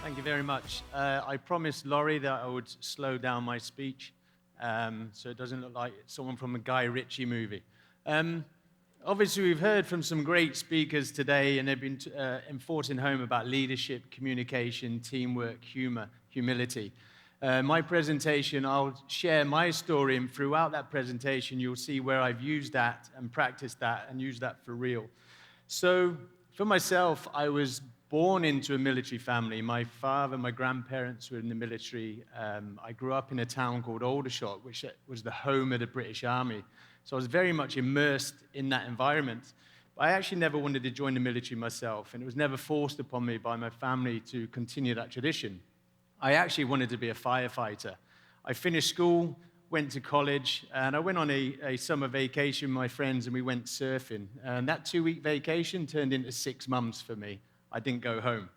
Thank you very much. I promised Laurie that I would slow down my speech so it doesn't look like someone from a Guy Ritchie movie. Obviously, we've heard from some great speakers today, and they've been enforcing home about leadership, communication, teamwork, humility. My presentation, I'll share my story, and throughout that presentation, you'll see where I've used that and practiced that and used that for real. So, for myself, I was born into a military family. My father and my grandparents were in the military. I grew up in a town called Aldershot, which was the home of the British Army. So I was very much immersed in that environment. But I actually never wanted to join the military myself, and it was never forced upon me by my family to continue that tradition. I actually wanted to be a firefighter. I finished school, went to college, and I went on a summer vacation with my friends, and we went surfing. And that 2-week vacation turned into 6 months for me. I didn't go home.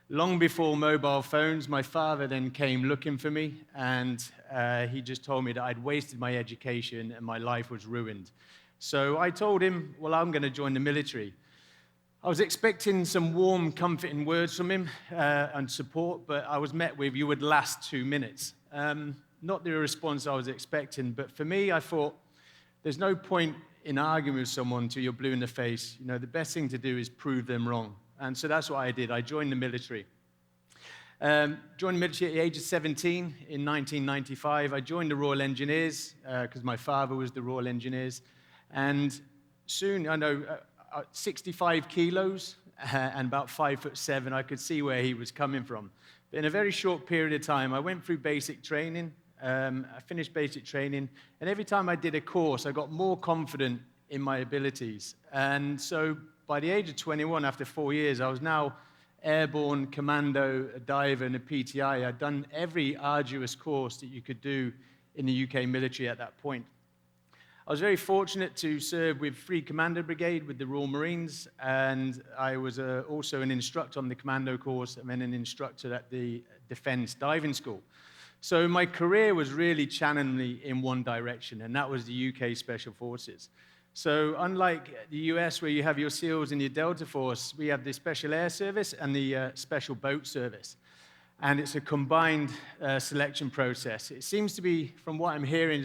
Long before mobile phones, my father then came looking for me, and he just told me that I'd wasted my education and my life was ruined. So I told him, well, I'm going to join the military. I was expecting some warm, comforting words from him and support, but I was met with, you would last 2 minutes. Not the response I was expecting, but for me, I thought, there's no point in arguing with someone until you're blue in the face. You know, the best thing to do is prove them wrong. And so that's what I did. I joined the military. Joined the military at the age of 17 in 1995. I joined the Royal Engineers because my father was the Royal Engineers. And soon, 65 kilos and about 5'7", I could see where he was coming from. But in a very short period of time, I went through basic training. I finished basic training. And every time I did a course, I got more confident in my abilities. And so by the age of 21, after 4 years, I was now airborne, commando, a diver, and a PTI. I'd done every arduous course that you could do in the UK military at that point. I was very fortunate to serve with 3 Commando Brigade with the Royal Marines, and I was also an instructor on the commando course and then an instructor at the Defence Diving School. So my career was really channeling me in one direction, and that was the UK Special Forces. So unlike the US, where you have your SEALs and your Delta Force, we have the Special Air Service and the Special Boat Service. And it's a combined selection process. It seems to be, from what I'm hearing,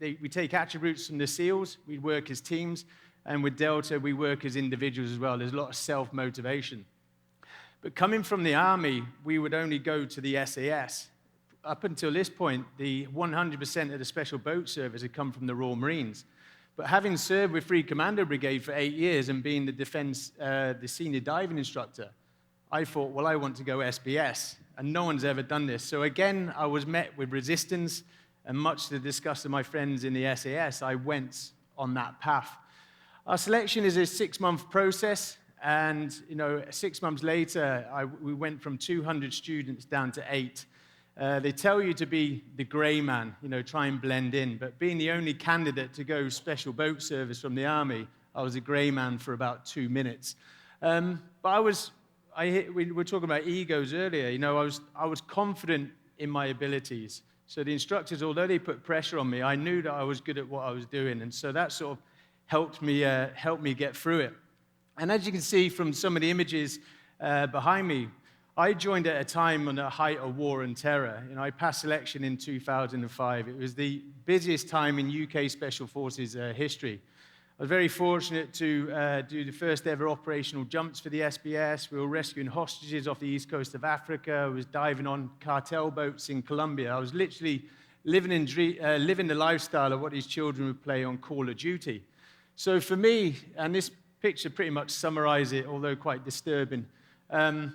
we take attributes from the SEALs, we work as teams, and with Delta, we work as individuals as well. There's a lot of self-motivation. But coming from the Army, we would only go to the SAS. Up until this point, the 100% of the Special Boat Service had come from the Royal Marines. But having served with 3 Commando Brigade for 8 years and being the senior diving instructor, I thought, well, I want to go SBS, and no one's ever done this. So again, I was met with resistance, and much to the disgust of my friends in the SAS, I went on that path. Our selection is a 6-month process, and 6 months later, we went from 200 students down to 8. They tell you to be the gray man, try and blend in. But being the only candidate to go Special Boat Service from the Army, I was a gray man for about 2 minutes. But we were talking about egos earlier. I was confident in my abilities. So the instructors, although they put pressure on me, I knew that I was good at what I was doing. And so that sort of helped me get through it. And as you can see from some of the images behind me, I joined at a time on the height of war and terror. I passed selection in 2005. It was the busiest time in UK Special Forces history. I was very fortunate to do the first ever operational jumps for the SBS. We were rescuing hostages off the east coast of Africa. I was diving on cartel boats in Colombia. I was literally living the lifestyle of what these children would play on Call of Duty. So for me, and this picture pretty much summarizes it, although quite disturbing, I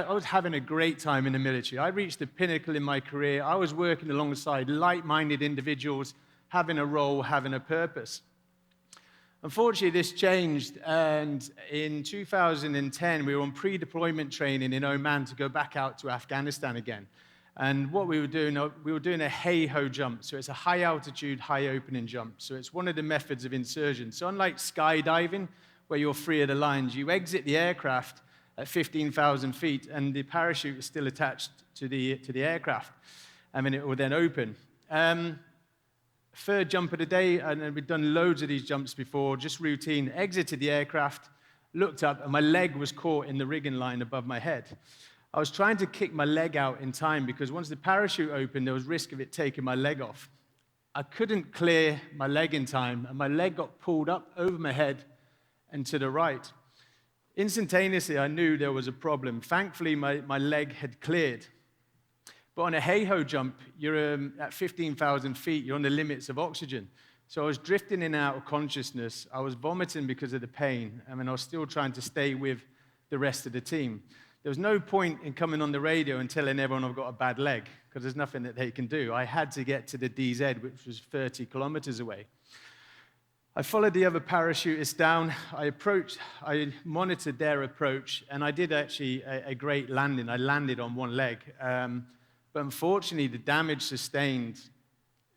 was having a great time in the military. I reached the pinnacle in my career. I was working alongside like-minded individuals, having a role, having a purpose. Unfortunately, this changed, and in 2010, we were on pre-deployment training in Oman to go back out to Afghanistan again. And what we were doing a hey-ho jump. So it's a high-altitude, high-opening jump. So it's one of the methods of insertion. So unlike skydiving, where you're free of the lines, you exit the aircraft at 15,000 feet, and the parachute is still attached to the aircraft. And then it will then open. Third jump of the day, and we've done loads of these jumps before, just routine. Exited the aircraft, looked up, and my leg was caught in the rigging line above my head. I was trying to kick my leg out in time because once the parachute opened, there was risk of it taking my leg off. I couldn't clear my leg in time, and my leg got pulled up over my head and to the right. Instantaneously, I knew there was a problem. Thankfully, my leg had cleared. But on a hey-ho jump, you're at 15,000 feet, you're on the limits of oxygen. So I was drifting in and out of consciousness. I was vomiting because of the pain. I mean, I was still trying to stay with the rest of the team. There was no point in coming on the radio and telling everyone I've got a bad leg, because there's nothing that they can do. I had to get to the DZ, which was 30 kilometers away. I followed the other parachutists down. I monitored their approach, and I did actually a great landing. I landed on one leg. But unfortunately, the damage sustained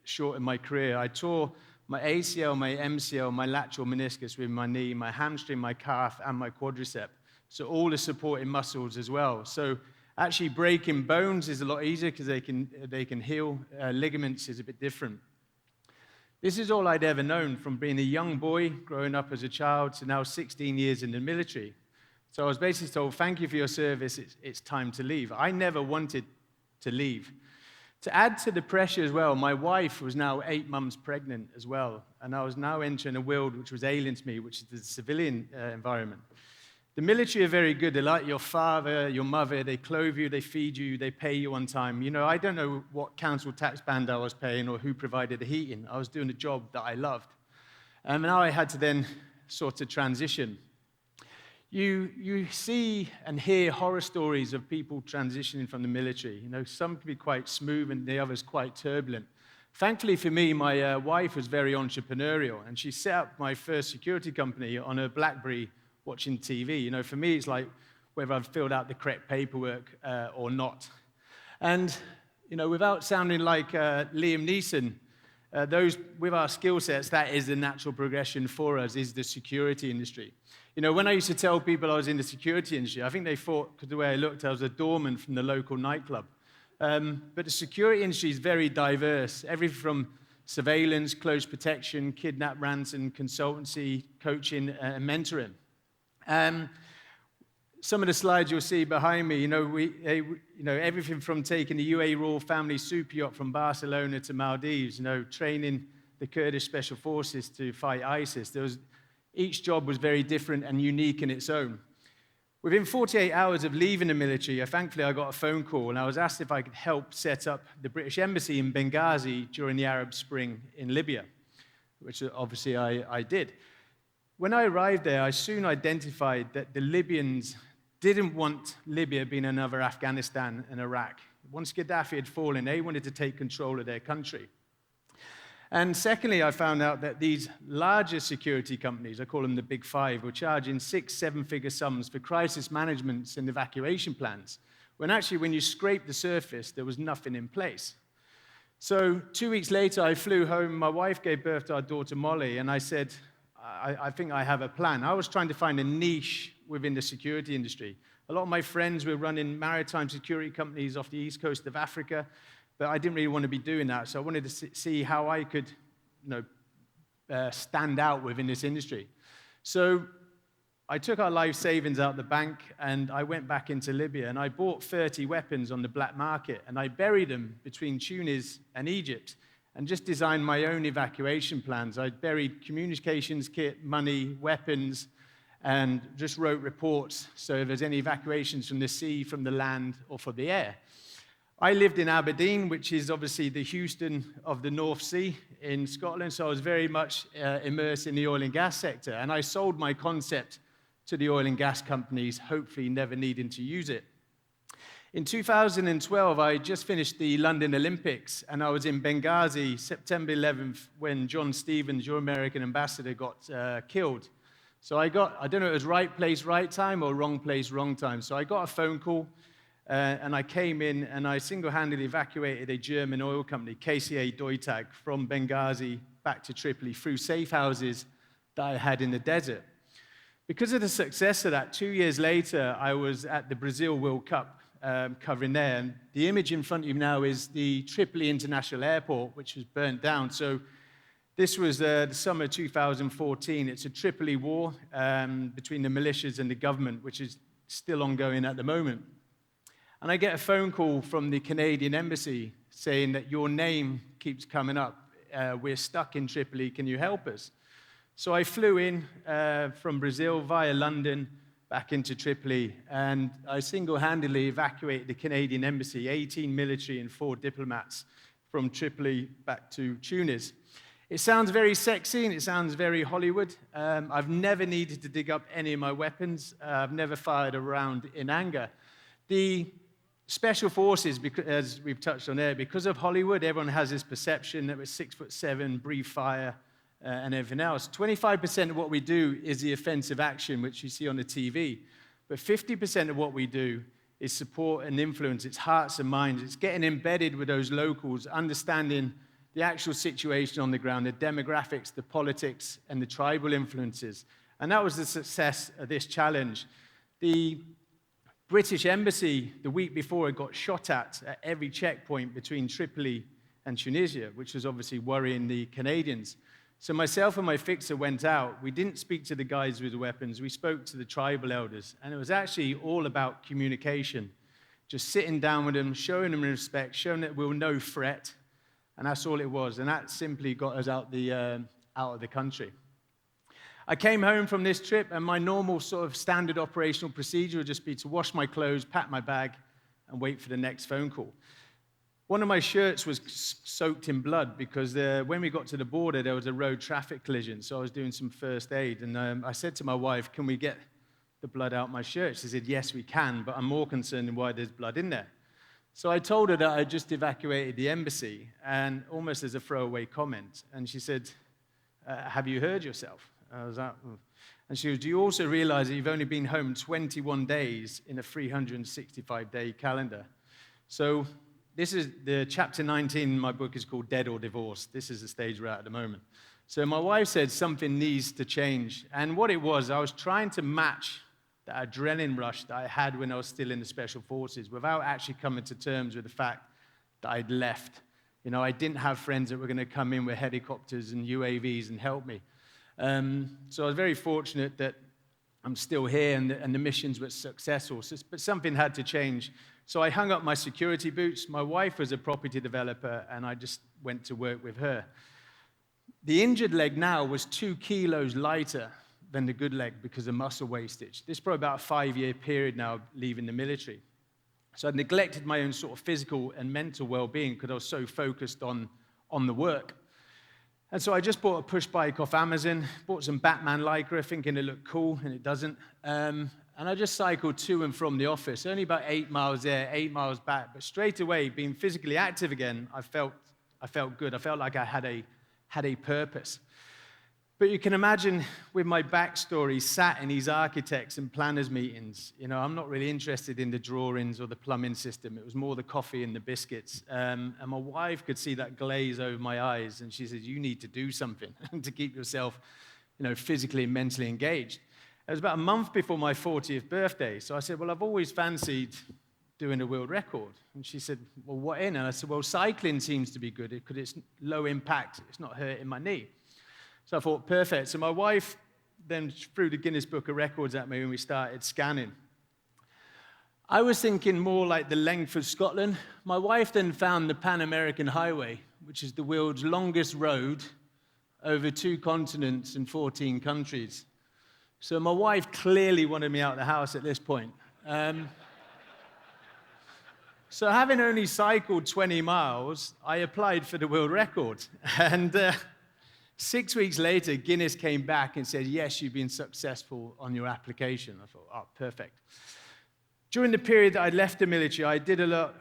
short in my career. I tore my ACL, my MCL, my lateral meniscus with my knee, my hamstring, my calf, and my quadricep. So all the supporting muscles as well. So actually breaking bones is a lot easier because they can heal. Ligaments is a bit different. This is all I'd ever known from being a young boy, growing up as a child, to now 16 years in the military. So I was basically told, thank you for your service, it's time to leave. I never wanted to leave. To add to the pressure as well, my wife was now 8 months pregnant as well, and I was now entering a world which was alien to me, which is the civilian environment. The military are very good. They're like your father, your mother. They clothe you, they feed you, they pay you on time. You know, I don't know what council tax band I was paying or who provided the heating. I was doing a job that I loved. And now I had to then sort of transition. You see and hear horror stories of people transitioning from the military. You know, some can be quite smooth and the others quite turbulent. Thankfully for me, my wife was very entrepreneurial, and she set up my first security company on her BlackBerry watching TV. You know, for me, it's like whether I've filled out the correct paperwork or not. And, you know, without sounding like Liam Neeson, those with our skill sets, that is the natural progression for us, is the security industry. You know, when I used to tell people I was in the security industry, I think they thought, because the way I looked, I was a doorman from the local nightclub. But the security industry is very diverse, everything from surveillance, close protection, kidnap, ransom, consultancy, coaching, and mentoring. Some of the slides you'll see behind me, everything from taking the UAE Royal Family super yacht from Barcelona to Maldives, training the Kurdish Special Forces to fight ISIS. Each job was very different and unique in its own. Within 48 hours of leaving the military, thankfully I got a phone call, and I was asked if I could help set up the British Embassy in Benghazi during the Arab Spring in Libya, which obviously I did. When I arrived there, I soon identified that the Libyans didn't want Libya being another Afghanistan and Iraq. Once Gaddafi had fallen, they wanted to take control of their country. And secondly, I found out that these larger security companies, I call them the Big Five, were charging 6, 7-figure sums for crisis management and evacuation plans, when actually, when you scrape the surface, there was nothing in place. So 2 weeks later, I flew home. My wife gave birth to our daughter, Molly, and I said, I think I have a plan. I was trying to find a niche within the security industry. A lot of my friends were running maritime security companies off the east coast of Africa, but I didn't really want to be doing that. So I wanted to see how I could, stand out within this industry. So I took our life savings out of the bank, and I went back into Libya, and I bought 30 weapons on the black market, and I buried them between Tunis and Egypt, and just designed my own evacuation plans. I buried communications kit, money, weapons, and just wrote reports, so if there's any evacuations from the sea, from the land, or from the air. I lived in Aberdeen, which is obviously the Houston of the North Sea in Scotland, so I was very much immersed in the oil and gas sector, and I sold my concept to the oil and gas companies, hopefully never needing to use it. In 2012, I just finished the London Olympics, and I was in Benghazi, September 11th, when John Stevens, your American ambassador, got killed. So I don't know if it was right place, right time, or wrong place, wrong time. So I got a phone call, and I came in, and I single-handedly evacuated a German oil company, KCA Deutag, from Benghazi back to Tripoli through safe houses that I had in the desert. Because of the success of that, 2 years later, I was at the Brazil World Cup, covering there. And the image in front of you now is the Tripoli International Airport, which was burnt down. So This was the summer 2014. It's a Tripoli war between the militias and the government, which is still ongoing at the moment. And I get a phone call from the Canadian embassy saying that your name keeps coming up. We're stuck in Tripoli. Can you help us? So I flew in from Brazil via London back into Tripoli, and I single-handedly evacuated the Canadian embassy, 18 military and 4 diplomats, from Tripoli back to Tunis. It sounds very sexy and it sounds very Hollywood. I've never needed to dig up any of my weapons. I've never fired a round in anger. The special forces, as we've touched on there, because of Hollywood, everyone has this perception that we're 6'7", breathe fire, and everything else. 25% of what we do is the offensive action, which you see on the TV. But 50% of what we do is support and influence. It's hearts and minds. It's getting embedded with those locals, understanding the actual situation on the ground, the demographics, the politics, and the tribal influences. And that was the success of this challenge. The British embassy, the week before, it got shot at every checkpoint between Tripoli and Tunisia, which was obviously worrying the Canadians. So myself and my fixer went out. We didn't speak to the guys with the weapons. We spoke to the tribal elders. And it was actually all about communication, just sitting down with them, showing them respect, showing that we're no threat. And that's all it was. And that simply got us out of the country. I came home from this trip, and my normal sort of standard operational procedure would just be to wash my clothes, pack my bag, and wait for the next phone call. One of my shirts was soaked in blood because when we got to the border, there was a road traffic collision. So I was doing some first aid. And I said to my wife, can we get the blood out my shirt? She said, yes, we can, but I'm more concerned in why there's blood in there. So I told her that I just evacuated the embassy, and almost as a throwaway comment. And she said, have you hurt yourself? I was like, and she goes, do you also realize that you've only been home 21 days in a 365-day calendar? So this is the chapter 19 in my book is called Dead or Divorced. This is the stage we're at the moment. So my wife said something needs to change. And what it was, I was trying to match the adrenaline rush that I had when I was still in the Special Forces without actually coming to terms with the fact that I'd left. You know, I didn't have friends that were going to come in with helicopters and UAVs and help me. So I was very fortunate that I'm still here and the missions were successful, but something had to change. So I hung up my security boots. My wife was a property developer, and I just went to work with her. The injured leg now was 2 kilos lighter than the good leg because of muscle wastage. This is probably about a 5-year period now leaving the military. So I neglected my own sort of physical and mental well-being because I was so focused on the work. And so I just bought a push bike off Amazon, bought some Batman Lycra, thinking it looked cool, and it doesn't. And I just cycled to and from the office, only about 8 miles there, 8 miles back. But straight away, being physically active again, I felt good. I felt like I had a purpose. But you can imagine with my backstory, sat in these architects and planners meetings, you know, I'm not really interested in the drawings or the plumbing system. It was more the coffee and the biscuits. And my wife could see that glaze over my eyes, and she said, you need to do something to keep yourself, you know, physically and mentally engaged. It was about a month before my 40th birthday. So I said, well, I've always fancied doing a world record. And she said, well, what in? And I said, well, cycling seems to be good because it's low impact. It's not hurting my knee. So I thought, perfect. So my wife then threw the Guinness Book of Records at me when we started scanning. I was thinking more like the length of Scotland. My wife then found the Pan-American Highway, which is the world's longest road over 2 continents and 14 countries. So my wife clearly wanted me out of the house at this point. So having only cycled 20 miles, I applied for the world record. And 6 weeks later, Guinness came back and said, yes, you've been successful on your application. I thought, oh, perfect. During the period that I left the military, I did a lot,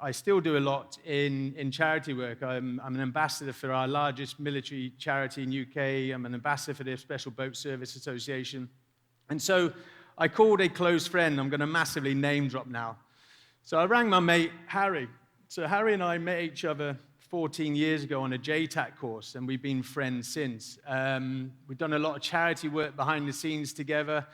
I still do a lot in charity work. I'm an ambassador for our largest military charity in UK. I'm an ambassador for the Special Boat Service Association. And so I called a close friend. I'm going to massively name drop now. So I rang my mate, Harry. So Harry and I met each other 14 years ago on a JTAC course, and we've been friends since. We've done a lot of charity work behind the scenes together.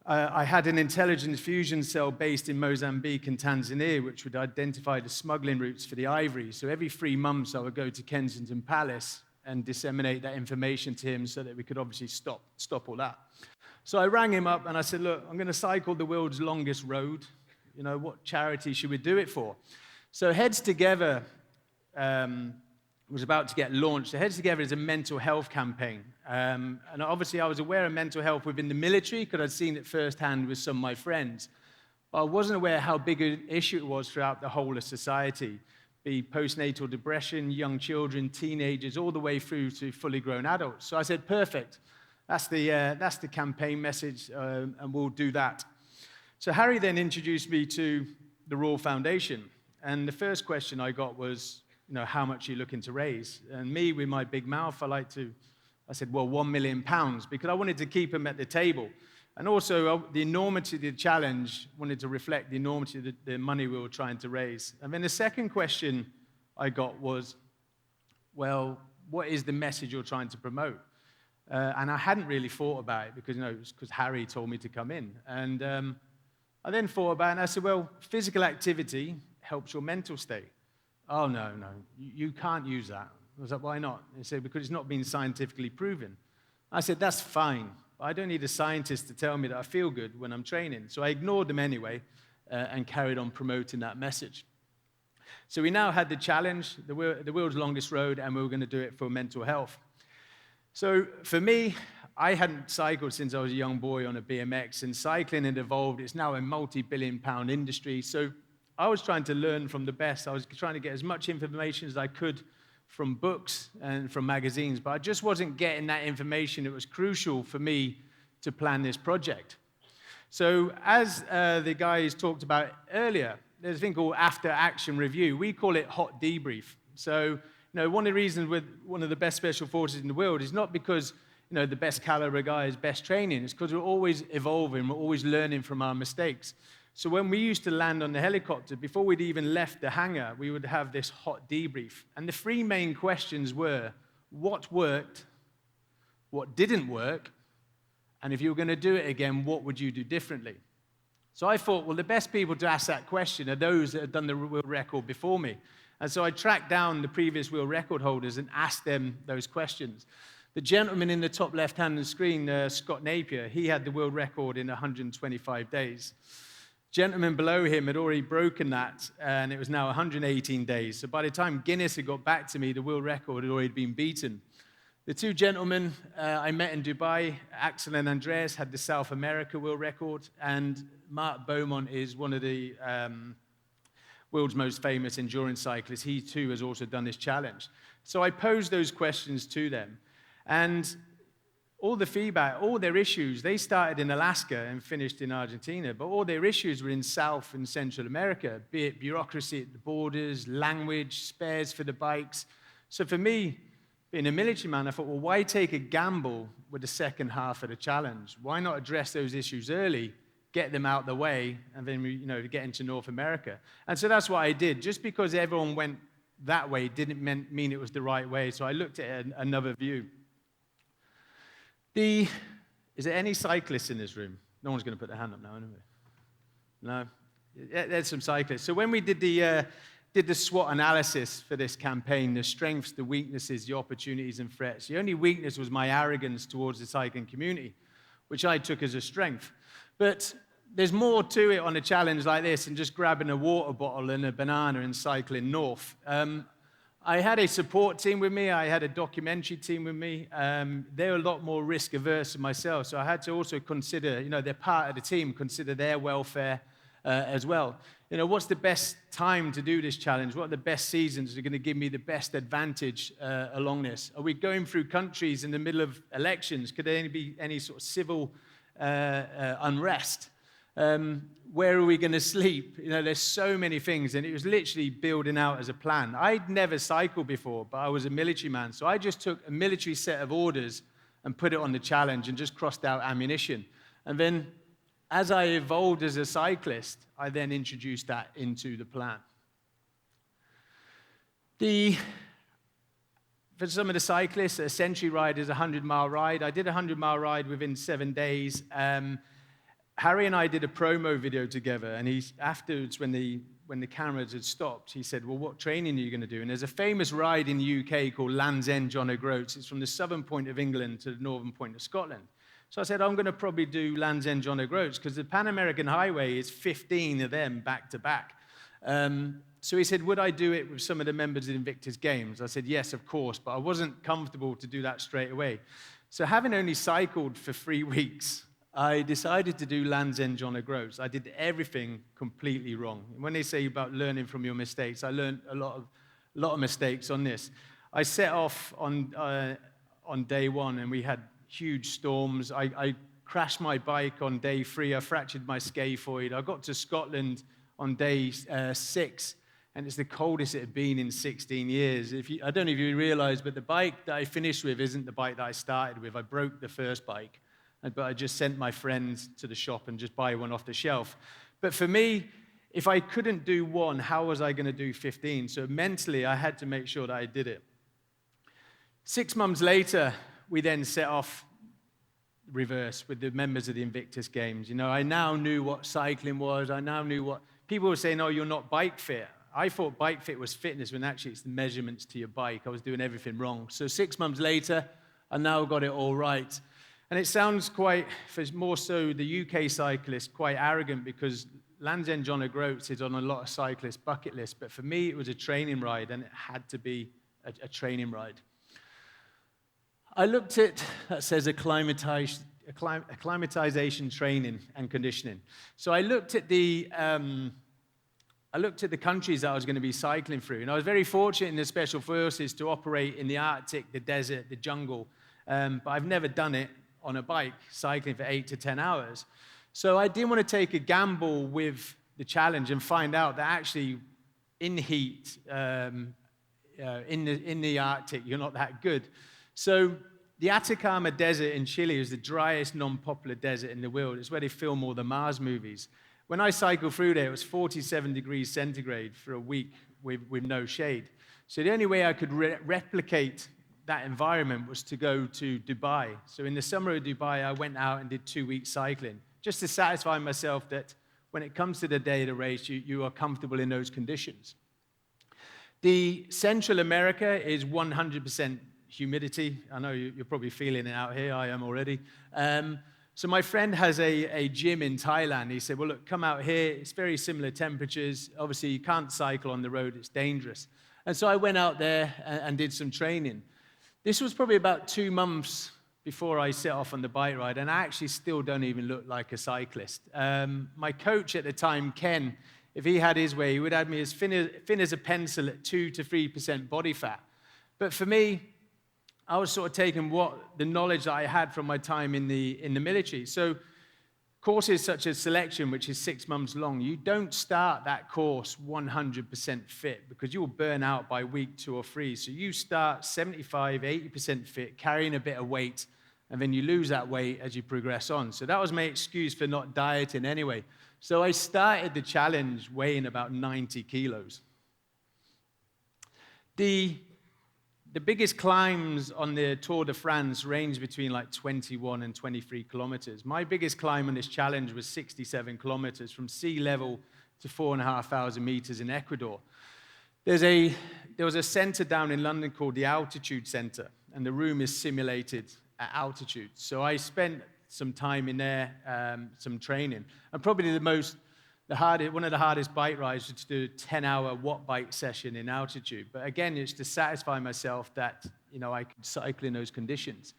I had an intelligence fusion cell based in Mozambique and Tanzania, which would identify the smuggling routes for the ivory. So every 3 months, I would go to Kensington Palace and disseminate that information to him so that we could obviously stop all that. So I rang him up and I said, look, I'm going to cycle the world's longest road. You know, what charity should we do it for? So Heads Together was about to get launched. So Heads Together is a mental health campaign. And obviously I was aware of mental health within the military because I'd seen it firsthand with some of my friends. But I wasn't aware how big an issue it was throughout the whole of society, be postnatal depression, young children, teenagers, all the way through to fully grown adults. So I said, perfect. That's the campaign message, and we'll do that. So Harry then introduced me to the Royal Foundation. And the first question I got was, you know, how much are you looking to raise? And me, with my big mouth, I said, well, £1 million, because I wanted to keep him at the table. And also, the enormity of the challenge wanted to reflect the enormity of the money we were trying to raise. And then the second question I got was, well, what is the message you're trying to promote? And I hadn't really thought about it because, you know, it was because Harry told me to come in. And I then thought about it, and I said, well, physical activity helps your mental state. Oh, no, you can't use that. I was like, why not? He said, because it's not been scientifically proven. I said, that's fine. But I don't need a scientist to tell me that I feel good when I'm training. So I ignored them anyway and carried on promoting that message. So we now had the challenge, the world's longest road, and we were going to do it for mental health. So for me, I hadn't cycled since I was a young boy on a BMX, and cycling had evolved. It's now a multi-billion-pound industry. So I was trying to learn from the best. I was trying to get as much information as I could from books and from magazines, but I just wasn't getting that information. It was crucial for me to plan this project. So as the guys talked about earlier, there's a thing called after-action review. We call it hot debrief. So, you know, one of the reasons with one of the best special forces in the world is not because, you know, the best caliber guy is best training. It's because we're always evolving. We're always learning from our mistakes. So when we used to land on the helicopter, before we'd even left the hangar, we would have this hot debrief. And the three main questions were, what worked, what didn't work, and if you were going to do it again, what would you do differently? So I thought, well, the best people to ask that question are those that have done the world record before me. And so I tracked down the previous world record holders and asked them those questions. The gentleman in the top left-hand of the screen, Scott Napier, he had the world record in 125 days. Gentleman below him had already broken that, and it was now 118 days. So by the time Guinness had got back to me, the world record had already been beaten. The two gentlemen I met in Dubai, Axel and Andreas, had the South America world record, and Mark Beaumont is one of the world's most famous endurance cyclists. He too has also done this challenge. So I posed those questions to them, and all the feedback, all their issues, they started in Alaska and finished in Argentina, but all their issues were in South and Central America, be it bureaucracy at the borders, language, spares for the bikes. So for me, being a military man, I thought, well, why take a gamble with the second half of the challenge? Why not address those issues early, get them out of the way, and then get into North America? And so that's what I did. Just because everyone went that way didn't mean it was the right way, so I looked at another view. Is there any cyclists in this room? No one's going to put their hand up now, anyway. No? There's some cyclists. So when we did the SWOT analysis for this campaign, the strengths, the weaknesses, the opportunities and threats, the only weakness was my arrogance towards the cycling community, which I took as a strength. But there's more to it on a challenge like this than just grabbing a water bottle and a banana and cycling north. I had a support team with me. I had a documentary team with me. They're a lot more risk averse than myself, so I had to also consider, they're part of the team, consider their welfare as well. What's the best time to do this challenge? What are the best seasons that are going to give me the best advantage along this? Are we going through countries in the middle of elections? Could there be any sort of civil unrest? Where are we going to sleep? There's so many things, and it was literally building out as a plan. I'd never cycled before, but I was a military man, so I just took a military set of orders and put it on the challenge and just crossed out ammunition. And then, as I evolved as a cyclist, I then introduced that into the plan. For some of the cyclists, a century ride is a 100-mile ride. I did a 100-mile ride within 7 days. Harry and I did a promo video together, and afterwards, when when the cameras had stopped, he said, well, what training are you going to do? And there's a famous ride in the UK called Land's End John O'Groats. It's from the southern point of England to the northern point of Scotland. So I said, I'm going to probably do Land's End John O'Groats because the Pan American Highway is 15 of them back to back. So he said, would I do it with some of the members of the Invictus Games? I said, yes, of course, but I wasn't comfortable to do that straight away. So having only cycled for 3 weeks, I decided to do Land's End John O'Groats. I did everything completely wrong. And when they say about learning from your mistakes, I learned a lot of mistakes on this. I set off on day one, and we had huge storms. I crashed my bike on day 3. I fractured my scaphoid. I got to Scotland on day 6, and it's the coldest it had been in 16 years. I don't know if you realize, but the bike that I finished with isn't the bike that I started with. I broke the first bike, but I just sent my friends to the shop and just buy one off the shelf. But for me, if I couldn't do one, how was I going to do 15? So mentally, I had to make sure that I did it. 6 months later, we then set off reverse with the members of the Invictus Games. You know, I now knew what cycling was. I now knew what people were saying, oh, you're not bike fit. I thought bike fit was fitness when actually it's the measurements to your bike. I was doing everything wrong. So 6 months later, I now got it all right. And it sounds quite, for more so the UK cyclist, quite arrogant because Land's End John O'Groats is on a lot of cyclists' bucket lists. But for me, it was a training ride, and it had to be a training ride. I looked at, that says acclimatization training and conditioning. So I looked at the countries that I was going to be cycling through, and I was very fortunate in the Special Forces to operate in the Arctic, the desert, the jungle, but I've never done it on a bike, cycling for 8 to 10 hours. So I didn't want to take a gamble with the challenge and find out that actually in heat, in the Arctic, you're not that good. So the Atacama Desert in Chile is the driest, non-popular desert in the world. It's where they film all the Mars movies. When I cycled through there, it was 47 degrees centigrade for a week with no shade. So the only way I could replicate that environment was to go to Dubai. So in the summer of Dubai, I went out and did 2 weeks cycling, just to satisfy myself that when it comes to the day of the race, you are comfortable in those conditions. The Central America is 100% humidity. I know you're probably feeling it out here. I am already. So my friend has a gym in Thailand. He said, well, look, come out here. It's very similar temperatures. Obviously, you can't cycle on the road. It's dangerous. And so I went out there and did some training. This was probably about 2 months before I set off on the bike ride, and I actually still don't even look like a cyclist. My coach at the time, Ken, if he had his way, he would have me as thin as a pencil at 2 to 3% body fat. But for me, I was sort of taking the knowledge that I had from my time in the military. So courses such as selection, which is 6 months long, you don't start that course 100% fit because you will burn out by week 2 or 3. So you start 75, 80% fit, carrying a bit of weight, and then you lose that weight as you progress on. So that was my excuse for not dieting anyway. So I started the challenge weighing about 90 kilos. The biggest climbs on the Tour de France range between like 21 and 23 kilometers. My biggest climb on this challenge was 67 kilometers from sea level to 4,500 meters in Ecuador. There was a center down in London called the Altitude Center, and the room is simulated at altitude. So I spent some time in there, some training, and probably one of the hardest bike rides was to do a 10-hour watt bike session in altitude. But again, it's to satisfy myself that, I could cycle in those conditions.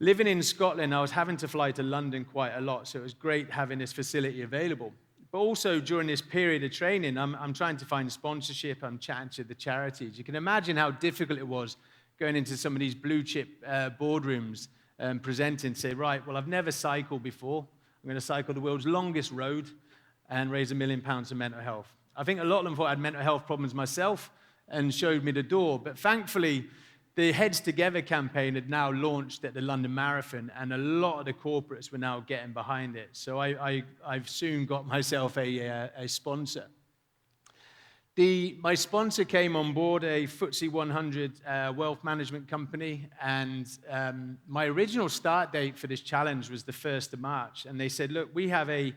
Living in Scotland, I was having to fly to London quite a lot, so it was great having this facility available. But also during this period of training, I'm trying to find sponsorship. I'm chatting to the charities. You can imagine how difficult it was going into some of these blue chip boardrooms and presenting, say, right, well, I've never cycled before. I'm going to cycle the world's longest road and raise £1 million for mental health. I think a lot of them thought I had mental health problems myself and showed me the door. But thankfully, the Heads Together campaign had now launched at the London Marathon, and a lot of the corporates were now getting behind it. So I've soon got myself a sponsor. My sponsor came on board, a FTSE 100 wealth management company, and my original start date for this challenge was the 1st of March. And they said, look, we have an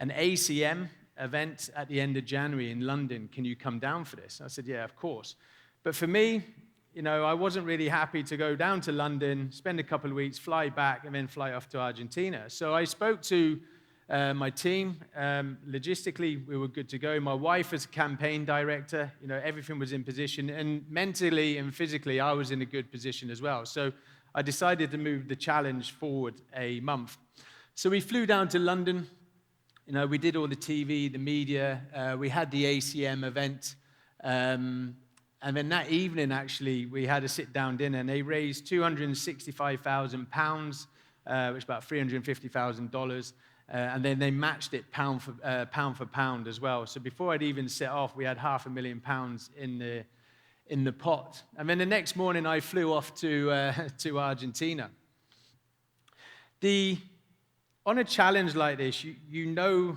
ACM event at the end of January in London. Can you come down for this? I said, yeah, of course. But for me, I wasn't really happy to go down to London, spend a couple of weeks, fly back, and then fly off to Argentina. So I spoke to my team. Logistically, we were good to go. My wife was campaign director. Everything was in position. And mentally and physically, I was in a good position as well. So I decided to move the challenge forward a month. So we flew down to London. We did all the TV, the media. We had the ACM event. And then that evening, actually, we had a sit-down dinner, and they raised £265,000, which is about $350,000. And then they matched it pound for pound as well. So before I'd even set off, we had £500,000 in the pot. And then the next morning, I flew off to Argentina. On a challenge like this, you know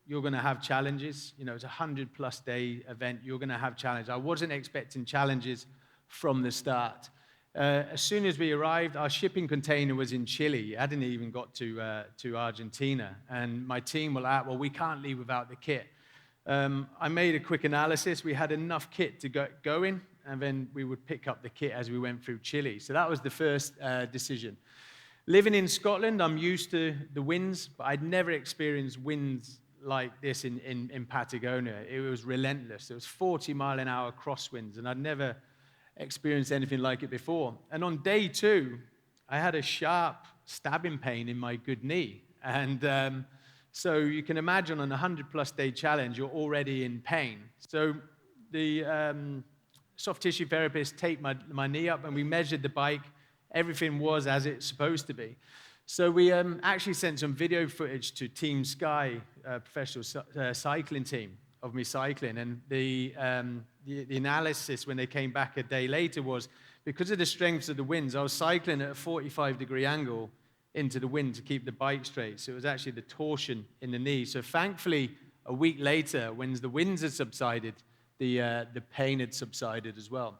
you're going to have challenges. It's a 100-plus day event. You're going to have challenges. I wasn't expecting challenges from the start. As soon as we arrived, our shipping container was in Chile. I hadn't even got to Argentina. And my team were like, well, we can't leave without the kit. I made a quick analysis. We had enough kit to go in, and then we would pick up the kit as we went through Chile. So that was the first decision. Living in Scotland, I'm used to the winds, but I'd never experienced winds like this in Patagonia. It was relentless. It was 40-mile-an-hour crosswinds, and I'd never experienced anything like it before. And on day 2, I had a sharp stabbing pain in my good knee. And so you can imagine on a 100-plus day challenge, you're already in pain. So the soft tissue therapist taped my knee up, and we measured the bike. Everything was as it's supposed to be. So we actually sent some video footage to Team Sky, professional cycling team, of me cycling. And the analysis when they came back a day later was, because of the strength of the winds, I was cycling at a 45-degree angle into the wind to keep the bike straight. So it was actually the torsion in the knee. So thankfully, a week later, when the winds had subsided, the pain had subsided as well.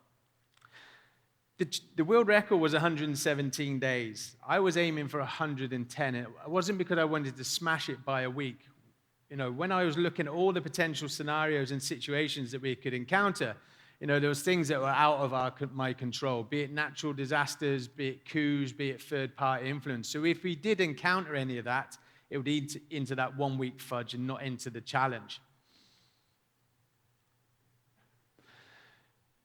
The world record was 117 days. I was aiming for 110. It wasn't because I wanted to smash it by a week. When I was looking at all the potential scenarios and situations that we could encounter, there was things that were out of my control, be it natural disasters, be it coups, be it third-party influence. So if we did encounter any of that, it would eat into that one-week fudge and not into the challenge.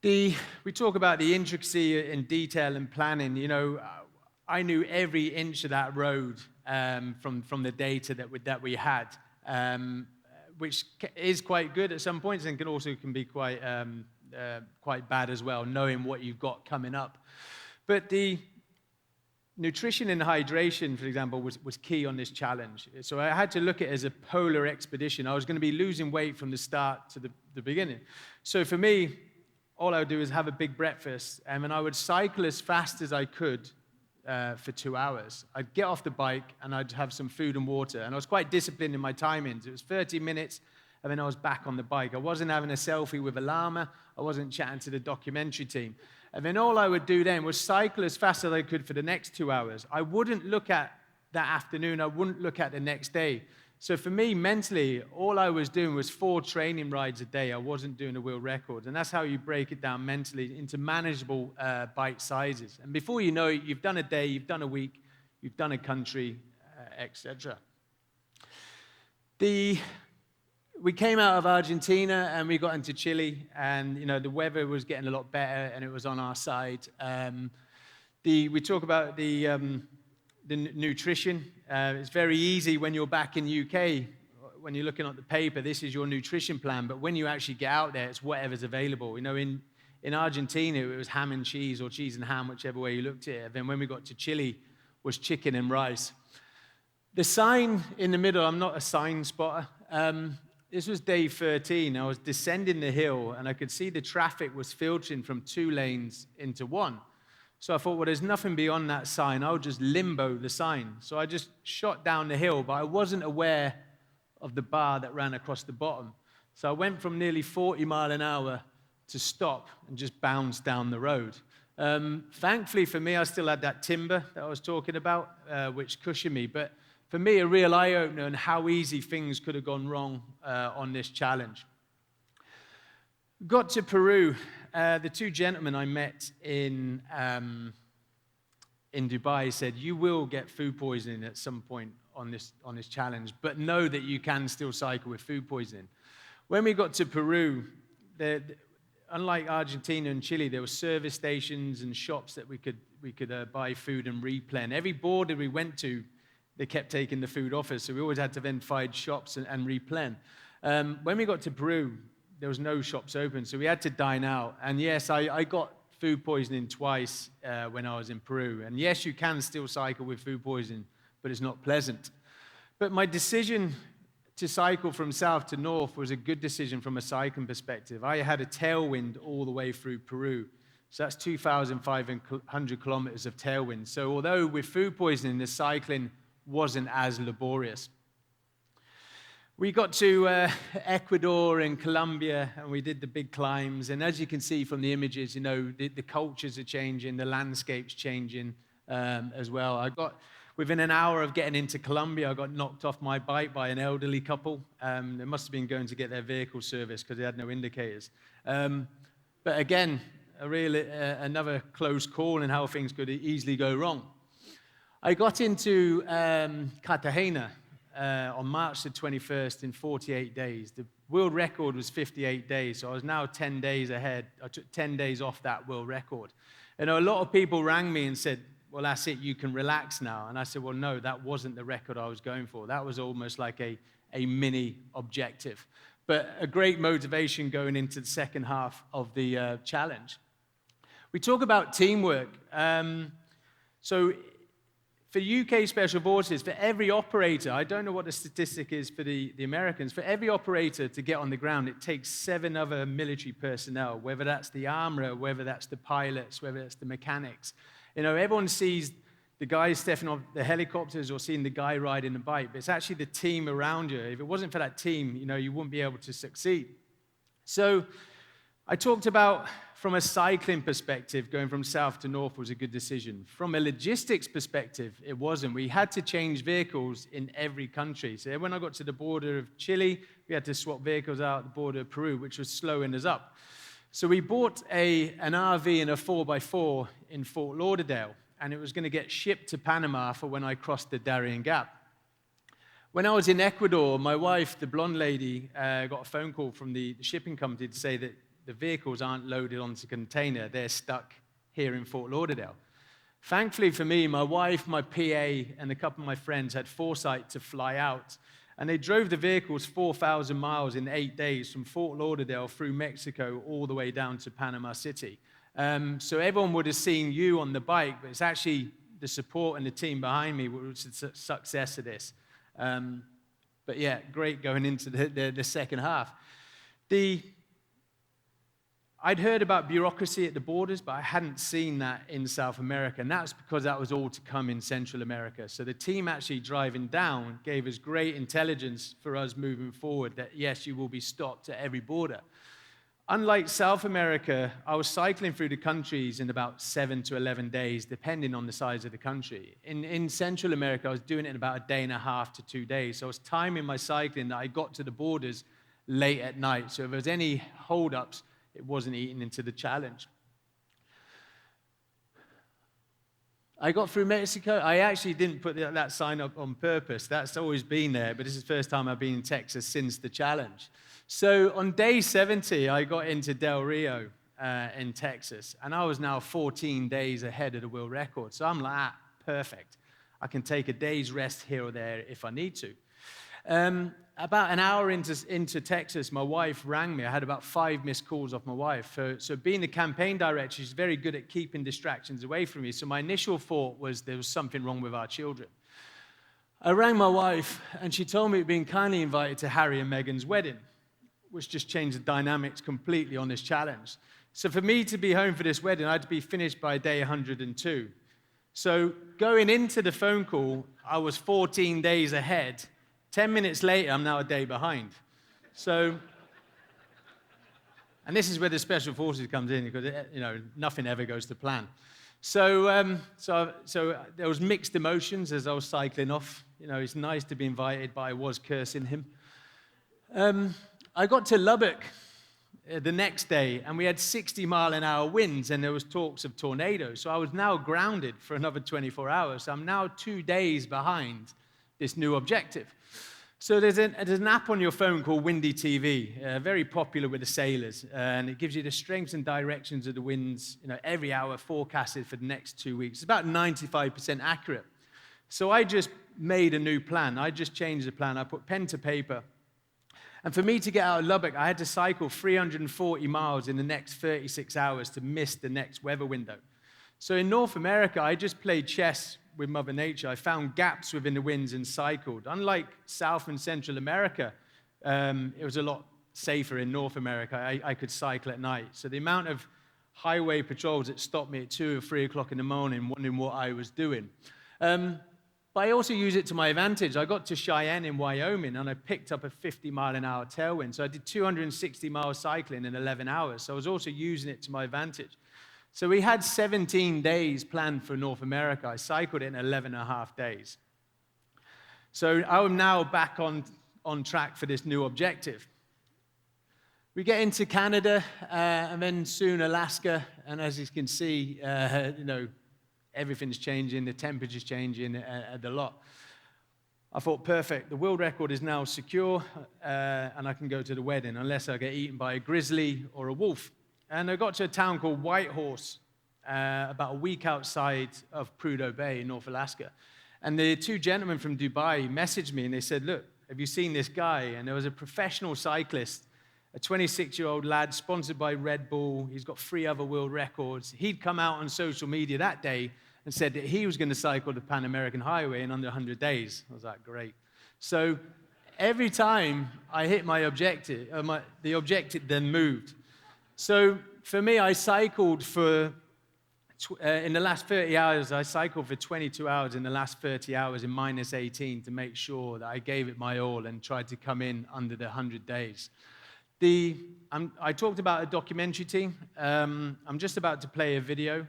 We talk about the intricacy and detail and planning. I knew every inch of that road from the data that we had, which is quite good at some points and can be quite bad as well, knowing what you've got coming up. But the nutrition and hydration, for example, was key on this challenge. So I had to look at it as a polar expedition. I was going to be losing weight from the start to the beginning. So for me, all I would do is have a big breakfast, and then I would cycle as fast as I could for 2 hours. I'd get off the bike, and I'd have some food and water. And I was quite disciplined in my timings. It was 30 minutes, and then I was back on the bike. I wasn't having a selfie with a llama. I wasn't chatting to the documentary team. And then all I would do then was cycle as fast as I could for the next 2 hours. I wouldn't look at that afternoon. I wouldn't look at the next day. So for me, mentally, all I was doing was 4 training rides a day. I wasn't doing a world record. And that's how you break it down mentally into manageable bite sizes. And before you know it, you've done a day, you've done a week, you've done a country, etc. We came out of Argentina and we got into Chile, and the weather was getting a lot better and it was on our side. We talk about the nutrition. It's very easy when you're back in the UK, when you're looking at the paper, this is your nutrition plan. But when you actually get out there, it's whatever's available. In Argentina, it was ham and cheese or cheese and ham, whichever way you looked at it. Then when we got to Chile, it was chicken and rice. The sign in the middle, I'm not a sign spotter. This was day 13. I was descending the hill, and I could see the traffic was filtering from 2 lanes into 1. So I thought, well, there's nothing beyond that sign. I'll just limbo the sign. So I just shot down the hill, but I wasn't aware of the bar that ran across the bottom. So I went from nearly 40 mile an hour to stop and just bounce down the road. Thankfully for me, I still had that timber that I was talking about, which cushioned me. But for me, a real eye-opener on how easy things could have gone wrong on this challenge. Got to Peru. The two gentlemen I met in Dubai said, you will get food poisoning at some point on this challenge, but know that you can still cycle with food poisoning. When we got to Peru, unlike Argentina and Chile, there were service stations and shops that we could buy food and replen. Every border we went to, they kept taking the food off us, so we always had to then find shops and replen. When we got to Peru, there was no shops open, so we had to dine out. And yes, I got food poisoning twice when I was in Peru. And yes, you can still cycle with food poisoning, but it's not pleasant. But my decision to cycle from south to north was a good decision from a cycling perspective. I had a tailwind all the way through Peru. So that's 2,500 kilometers of tailwind. So although with food poisoning, the cycling wasn't as laborious. We got to Ecuador and Colombia, and we did the big climbs. And as you can see from the images, you know, the cultures are changing, the landscape's changing as well. Within an hour of getting into Colombia, I got knocked off my bike by an elderly couple. They must have been going to get their vehicle serviced because they had no indicators. But again, another close call in how things could easily go wrong. I got into Cartagena on March the 21st in 48 days. The world record was 58 days, so I was now 10 days ahead. I took 10 days off that world record. And a lot of people rang me and said, well, that's it, you can relax now. And I said, well, no, that wasn't the record I was going for. That was almost like a mini objective. But a great motivation going into the second half of the challenge. We talk about teamwork. So for UK Special Forces, for every operator, I don't know what the statistic is for the Americans, for every operator to get on the ground, it takes 7 other military personnel, whether that's the armorer, whether that's the pilots, whether that's the mechanics. You know, everyone sees the guy stepping off the helicopters or seeing the guy riding the bike, but it's actually the team around you. If it wasn't for that team, you know, you wouldn't be able to succeed. So I talked about, from a cycling perspective, going from south to north was a good decision. From a logistics perspective, it wasn't. We had to change vehicles in every country. So when I got to the border of Chile, we had to swap vehicles out at the border of Peru, which was slowing us up. So we bought an RV and a 4x4 in Fort Lauderdale, and it was going to get shipped to Panama for when I crossed the Darien Gap. When I was in Ecuador, my wife, the blonde lady, got a phone call from the shipping company to say that the vehicles aren't loaded onto the container. They're stuck here in Fort Lauderdale. Thankfully for me, my wife, my PA, and a couple of my friends had foresight to fly out. And they drove the vehicles 4,000 miles in 8 days from Fort Lauderdale through Mexico all the way down to Panama City. So everyone would have seen you on the bike, but it's actually the support and the team behind me which was the success of this. But yeah, great going into the second half. I'd heard about bureaucracy at the borders, but I hadn't seen that in South America, and that's because that was all to come in Central America. So the team actually driving down gave us great intelligence for us moving forward that, yes, you will be stopped at every border. Unlike South America, I was cycling through the countries in about 7 to 11 days, depending on the size of the country. In Central America, I was doing it in about a day and a half to 2 days. So I was timing my cycling that I got to the borders late at night. So if there was any hold-ups, it wasn't eating into the challenge. I got through Mexico. I actually didn't put that sign up on purpose. That's always been there, but this is the first time I've been in Texas since the challenge. So on day 70, I got into Del Rio in Texas, and I was now 14 days ahead of the world record. So I'm like, perfect. I can take a day's rest here or there if I need to. About an hour into Texas, my wife rang me. I had about 5 missed calls off my wife. So being the campaign director, she's very good at keeping distractions away from me. So my initial thought was there was something wrong with our children. I rang my wife, and she told me we'd been kindly invited to Harry and Meghan's wedding, which just changed the dynamics completely on this challenge. So for me to be home for this wedding, I had to be finished by day 102. So going into the phone call, I was 14 days ahead. 10 minutes later, I'm now a day behind. So, and this is where the Special Forces comes in, because nothing ever goes to plan. So there was mixed emotions as I was cycling off. You know, it's nice to be invited, but I was cursing him. I got to Lubbock the next day, and we had 60-mile-an-hour winds, and there was talks of tornadoes. So I was now grounded for another 24 hours. So I'm now 2 days behind this new objective. So there's an app on your phone called Windy TV, very popular with the sailors, and it gives you the strengths and directions of the winds, you know, every hour forecasted for the next 2 weeks. It's about 95% accurate. So I just made a new plan. I just changed the plan. I put pen to paper. And for me to get out of Lubbock, I had to cycle 340 miles in the next 36 hours to miss the next weather window. So in North America, I just played chess with Mother Nature. I found gaps within the winds and cycled. Unlike South and Central America, it was a lot safer in North America. I could cycle at night. So the amount of highway patrols that stopped me at 2 or 3 o'clock in the morning wondering what I was doing. But I also use it to my advantage. I got to Cheyenne in Wyoming, and I picked up a 50-mile-an-hour tailwind. So I did 260 miles cycling in 11 hours. So I was also using it to my advantage. So we had 17 days planned for North America. I cycled it in 11 and a half days. So I'm now back on track for this new objective. We get into Canada, and then soon Alaska. And as you can see, you know, everything's changing, the temperature's changing, a lot. I thought, perfect, the world record is now secure, and I can go to the wedding, unless I get eaten by a grizzly or a wolf. And I got to a town called Whitehorse, about a week outside of Prudhoe Bay in North Alaska. And the 2 gentlemen from Dubai messaged me, and they said, look, have you seen this guy? And there was a professional cyclist, a 26-year-old lad sponsored by Red Bull. He's got 3 other world records. He'd come out on social media that day and said that he was going to cycle the Pan American Highway in under 100 days. I was like, great. So every time I hit my objective, the objective then moved. So for me, I cycled in the last 30 hours, I cycled for 22 hours in the last 30 hours in minus 18 to make sure that I gave it my all and tried to come in under the 100 days. I talked about a documentary team. I'm just about to play a video.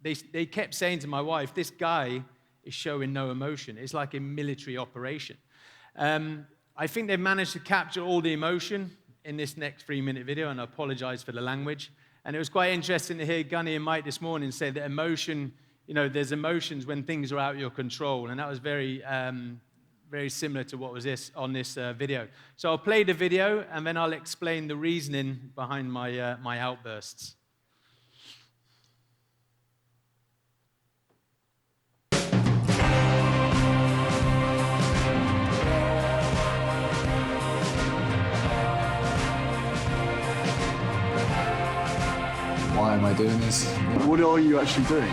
They kept saying to my wife, this guy is showing no emotion. It's like a military operation. I think they've managed to capture all the emotion in this next 3-minute video, and I apologize for the language. And it was quite interesting to hear Gunny and Mike this morning say that emotion, you know, there's emotions when things are out of your control, and that was very similar to what was on this video. So I'll play the video, and then I'll explain the reasoning behind my outbursts. Why am I doing this? What are you actually doing?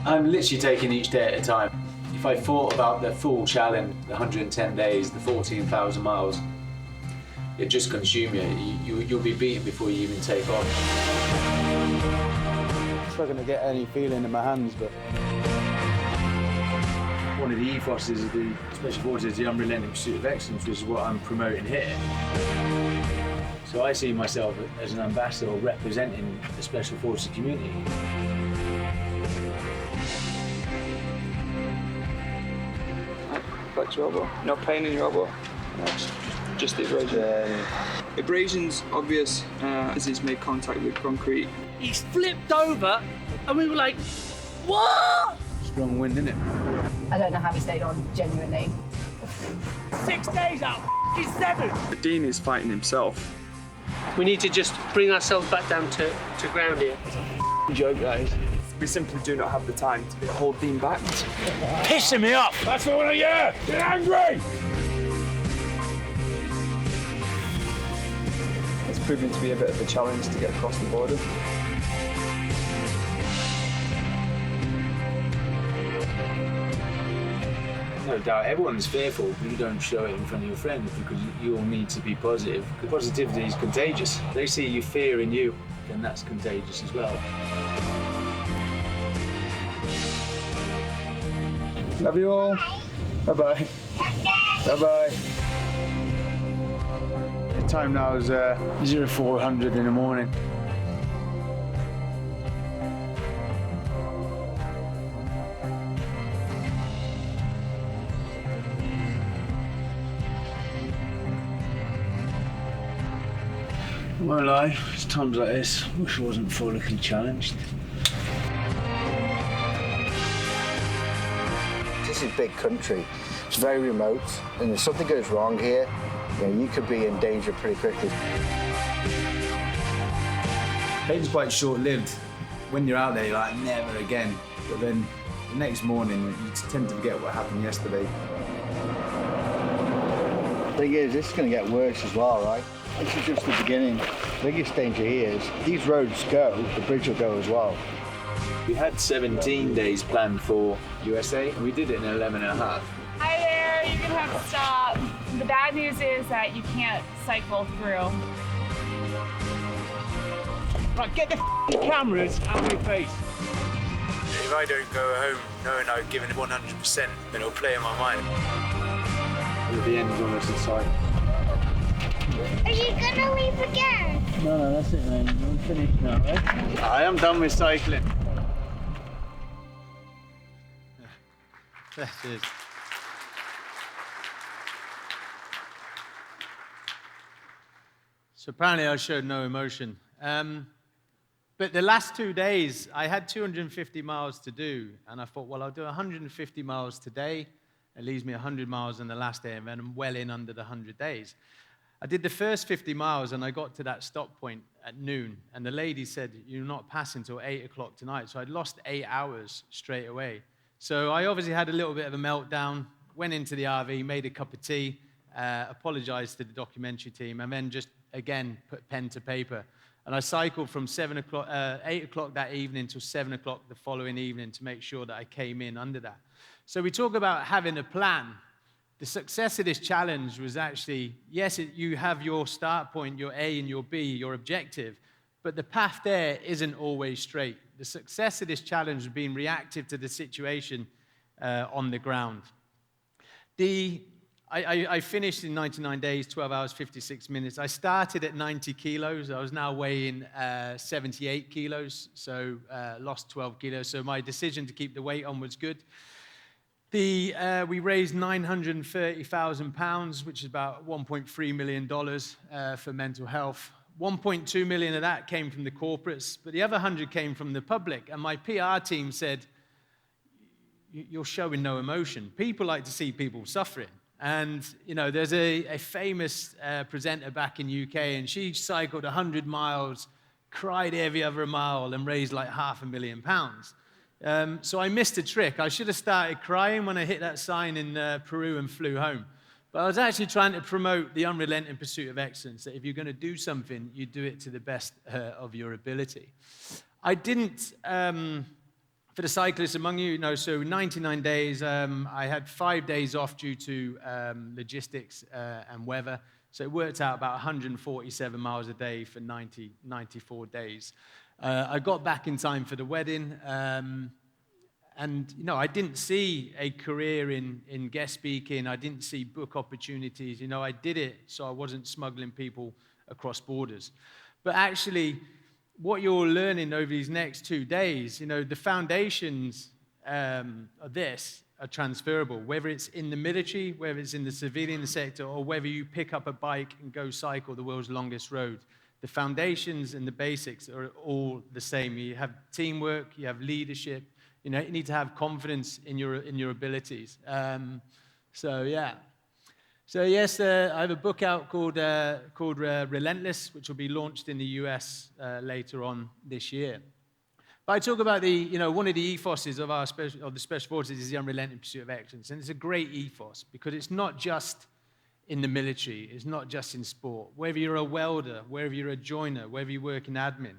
I'm literally taking each day at a time. If I thought about the full challenge, the 110 days, the 14,000 miles, it just consumes you. You'll be beaten before you even take off. I'm not going to get any feeling in my hands, but one of the ethos of the Special Forces is the Unrelented Pursuit of Excellence, which is what I'm promoting here. So I see myself as an ambassador representing the Special Forces community. Flex your elbow. No pain in your elbow. No, just the abrasion. Yeah. Abrasion's obvious as he's made contact with concrete. He's flipped over, and we were like, what? Strong wind, isn't it? I don't know how he stayed on, genuinely. 6 days out, he's 7. The Dean is fighting himself. We need to just bring ourselves back down to ground here. Joke, guys. We simply do not have the time to hold Dean back. Pissing me off. That's what I want to hear! Get angry! It's proving to be a bit of a challenge to get across the border. No doubt, everyone's fearful, but you don't show it in front of your friends because you all need to be positive. Positivity is contagious. They see you fear in you, then that's contagious as well. Love you all. Bye-bye. Bye-bye. The time now is 0400 in the morning. I won't lie, it's times like this, I wish I wasn't forward-looking challenged. This is big country. It's very remote, and if something goes wrong here, you could be in danger pretty quickly. Pain's quite short-lived. When you're out there, you're like, never again. But then the next morning, you tend to forget what happened yesterday. The thing is, this is going to get worse as well, right? This is just the beginning. The biggest danger here is these roads go, the bridge will go as well. We had 17 days planned for USA, and we did it in 11 and a half. Hi there, you're gonna have to stop. The bad news is that you can't cycle through. Right, get the cameras out of my face. If I don't go home knowing I've given it 100%, then it'll play in my mind. The end is almost in sight. Are you gonna leave again? No, that's it, man. I'm finished now, right? I am done with cycling. That is. So apparently I showed no emotion. But the last 2 days, I had 250 miles to do, and I thought, well, I'll do 150 miles today. It leaves me 100 miles on the last day, and then I'm well in under the 100 days. I did the first 50 miles, and I got to that stop point at noon, and the lady said, you're not passing till 8 o'clock tonight. So I'd lost 8 hours straight away. So I obviously had a little bit of a meltdown, went into the RV, made a cup of tea, apologized to the documentary team, and then just, again, put pen to paper. And I cycled from 8 o'clock that evening till 7 o'clock the following evening to make sure that I came in under that. So we talk about having a plan. The success of this challenge was actually, yes, you have your start point, your A and your B, your objective, but the path there isn't always straight. The success of this challenge has been reactive to the situation on the ground. I finished in 99 days, 12 hours, 56 minutes. I started at 90 kilos. I was now weighing 78 kilos, so lost 12 kilos. So my decision to keep the weight on was good. We raised £930,000, which is about $1.3 million for mental health. 1.2 million of that came from the corporates, but the other 100 came from the public. And my PR team said, you're showing no emotion. People like to see people suffering. And, there's a famous presenter back in UK, and she cycled 100 miles, cried every other mile, and raised like £500,000. So I missed a trick. I should have started crying when I hit that sign in Peru and flew home. But I was actually trying to promote the Unrelented Pursuit of Excellence, that if you're going to do something, you do it to the best of your ability. I didn't, for the cyclists among you, so 99 days, I had 5 days off due to logistics and weather. So it worked out about 147 miles a day for 94 days. I got back in time for the wedding. And, I didn't see a career in guest speaking. I didn't see book opportunities. I did it so I wasn't smuggling people across borders. But actually, what you're learning over these next 2 days, the foundations of this are transferable, whether it's in the military, whether it's in the civilian sector, or whether you pick up a bike and go cycle the world's longest road. The foundations and the basics are all the same. You have teamwork, you have leadership. You need to have confidence in your abilities. So yes, I have a book out called Relentless, which will be launched in the US later on this year. But I talk about one of the ethoses of the Special Forces is the Unrelented Pursuit of Excellence, and it's a great ethos because it's not just in the military, it's not just in sport. Whether you're a welder, whether you're a joiner, whether you work in admin,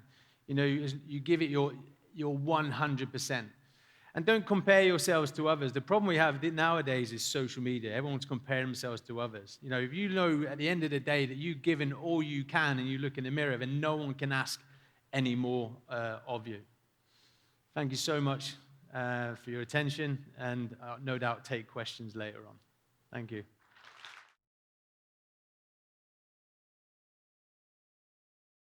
you give it your 100%. And don't compare yourselves to others. The problem we have nowadays is social media. Everyone's comparing themselves to others. If you know at the end of the day that you've given all you can and you look in the mirror, then no one can ask any more of you. Thank you so much for your attention, and I'll no doubt take questions later on. Thank you.